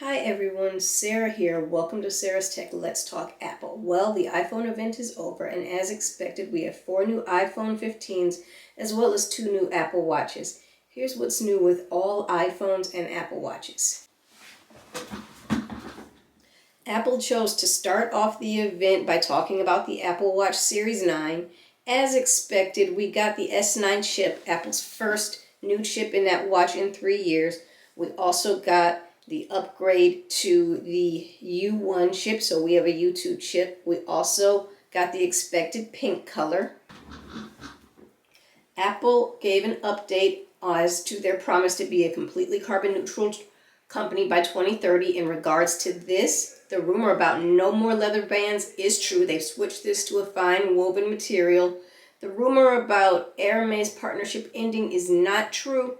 Hi everyone, Sarah here. Welcome to Sarah's Tech Let's Talk Apple. Well, the iPhone event is over, and as expected, we have 4 new iPhone 15s as well as 2 new Apple Watches. Here's what's new with all iPhones and Apple Watches. Apple chose to start off the event by talking about the Apple Watch Series 9. As expected, we got the S9 chip, Apple's first new chip in that watch in 3 years. We also got the upgrade to the U1 chip, so we have a U2 chip. We also got the expected pink color. Apple gave an update as to their promise to be a completely carbon neutral company by 2030. In regards to this, the rumor about no more leather bands is true. They've switched this to a fine woven material. The rumor about Hermes partnership ending is not true.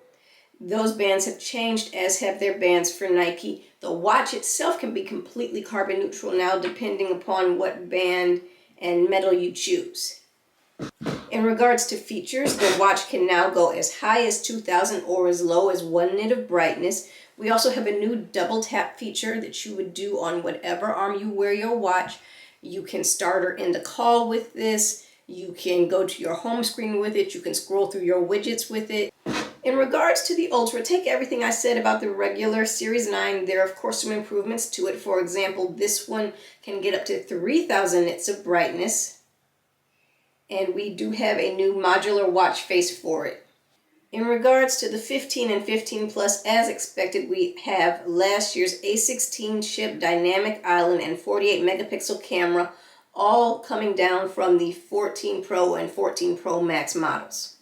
Those bands have changed, as have their bands for Nike. The watch itself can be completely carbon neutral now, depending upon what band and metal you choose. In regards to features, the watch can now go as high as 2,000 or as low as 1 nit of brightness. We also have a new double tap feature that you would do on whatever arm you wear your watch. You can start or end a call with this. You can go to your home screen with it. You can scroll through your widgets with it. In regards to the Ultra, take everything I said about the regular Series 9. There are, of course, some improvements to it. For example, this one can get up to 3,000 nits of brightness. And we do have a new modular watch face for it. In regards to the 15 and 15 Plus, as expected, we have last year's A16 chip, dynamic island, and 48 megapixel camera, all coming down from the 14 Pro and 14 Pro Max models.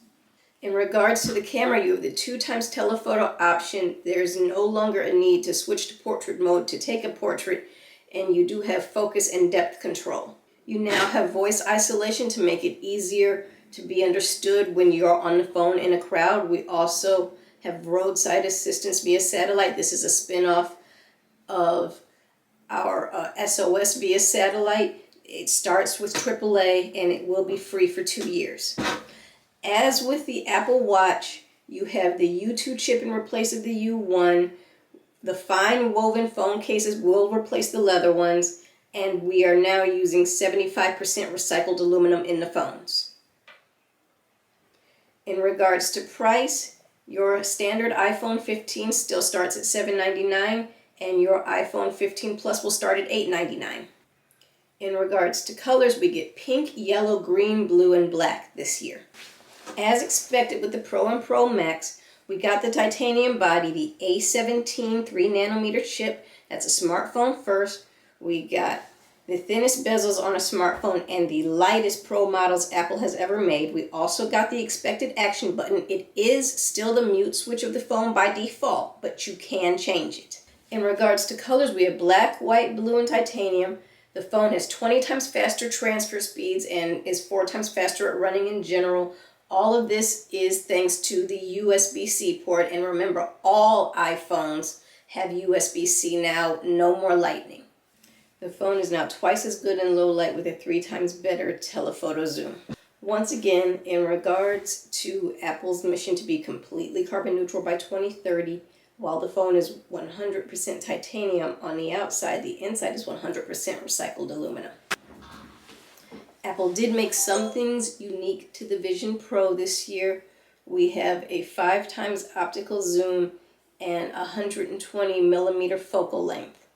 In regards to the camera, you have the 2x telephoto option. There's no longer a need to switch to portrait mode to take a portrait, and you do have focus and depth control. You now have voice isolation to make it easier to be understood when you're on the phone in a crowd. We also have roadside assistance via satellite. This is a spin-off of our SOS via satellite. It starts with AAA, and it will be free for 2 years. As with the Apple Watch, you have the U2 chip in place of the U1. The fine woven phone cases will replace the leather ones, and we are now using 75% recycled aluminum in the phones. In regards to price, your standard iPhone 15 still starts at $799, and your iPhone 15 Plus will start at $899. In regards to colors, we get pink, yellow, green, blue, and black this year. As expected with the Pro and Pro Max, we got the titanium body, the A17 3nm chip. That's a smartphone first. We got the thinnest bezels on a smartphone and the lightest Pro models Apple has ever made. We also got the expected action button. It is still the mute switch of the phone by default, but you can change it. In regards to colors, we have black, white, blue, and titanium. The phone has 20 times faster transfer speeds and is 4 times faster at running in general. All of this is thanks to the USB-C port, and remember, all iPhones have USB-C now, no more Lightning. The phone is now twice as good in low light with a 3 times better telephoto zoom. Once again, in regards to Apple's mission to be completely carbon neutral by 2030, while the phone is 100% titanium on the outside, the inside is 100% recycled aluminum. Apple did make some things unique to the Vision Pro this year. We have a 5 times optical zoom and 120 millimeter focal length.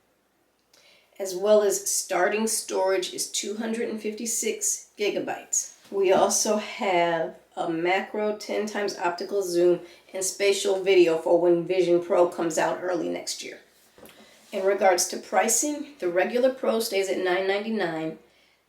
As well as starting storage is 256 gigabytes. We also have a macro 10 times optical zoom and spatial video for when Vision Pro comes out early next year. In regards to pricing, the regular Pro stays at $999.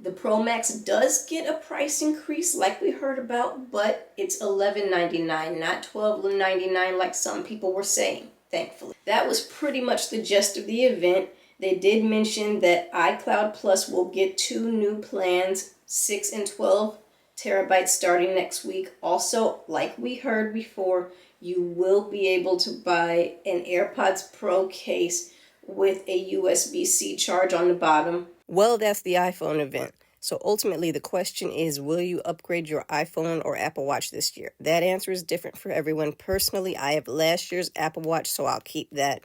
The Pro Max does get a price increase like we heard about, but it's $1199, not $1299 like some people were saying, thankfully. That was pretty much the gist of the event. They did mention that iCloud Plus will get 2 new plans, 6 and 12 terabytes starting next week. Also, like we heard before, you will be able to buy an AirPods Pro case with a USB-C charge on the bottom. Well, that's the iPhone event. So ultimately, the question is, will you upgrade your iPhone or Apple Watch this year? That answer is different for everyone. Personally, I have last year's Apple Watch, so I'll keep that.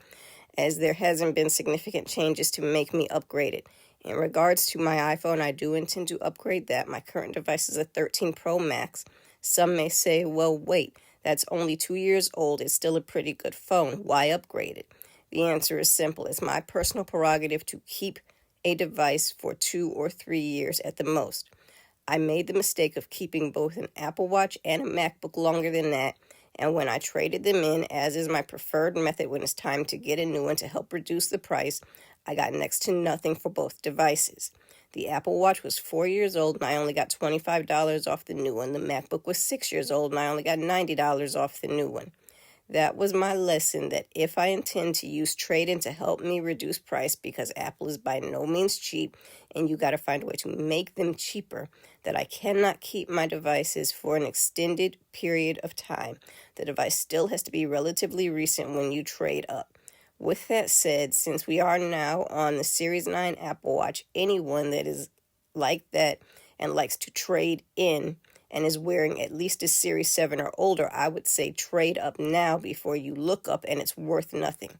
as there hasn't been significant changes to make me upgrade it. In regards to my iPhone, I do intend to upgrade that. My current device is a 13 Pro Max. Some may say, well, wait, that's only 2 years old. It's still a pretty good phone. Why upgrade it? The answer is simple. It's my personal prerogative to keep a device for 2 or 3 years at the most. I made the mistake of keeping both an Apple Watch and a MacBook longer than that, and when I traded them in, as is my preferred method when it's time to get a new one to help reduce the price, I got next to nothing for both devices. The Apple Watch was 4 years old and I only got $25 off the new one. The MacBook was 6 years old and I only got $90 off the new one. That was my lesson, that if I intend to use trade-in to help me reduce price, because Apple is by no means cheap and you got to find a way to make them cheaper, that I cannot keep my devices for an extended period of time. The device still has to be relatively recent when you trade up. With that said, since we are now on the Series 9 Apple Watch, anyone that is like that and likes to trade in and is wearing at least a Series 7 or older, I would say trade up now before you look up and it's worth nothing.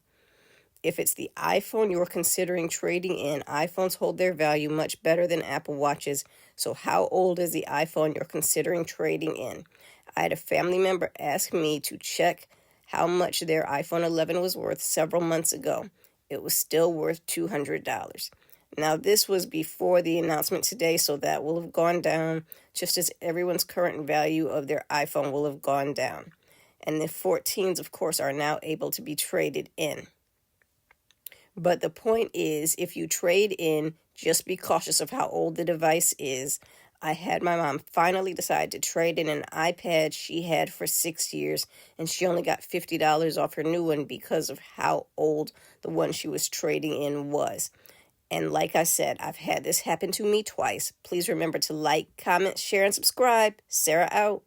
If it's the iPhone you're considering trading in, iPhones hold their value much better than Apple Watches. So how old is the iPhone you're considering trading in? I had a family member ask me to check how much their iPhone 11 was worth several months ago. It was still worth $200. Now, this was before the announcement today, so that will have gone down, just as everyone's current value of their iPhone will have gone down. And the 14s, of course, are now able to be traded in. But the point is, if you trade in, just be cautious of how old the device is. I had my mom finally decide to trade in an iPad she had for 6 years, and she only got $50 off her new one because of how old the one she was trading in was. And like I said, I've had this happen to me twice. Please remember to like, comment, share, and subscribe. Sarah out.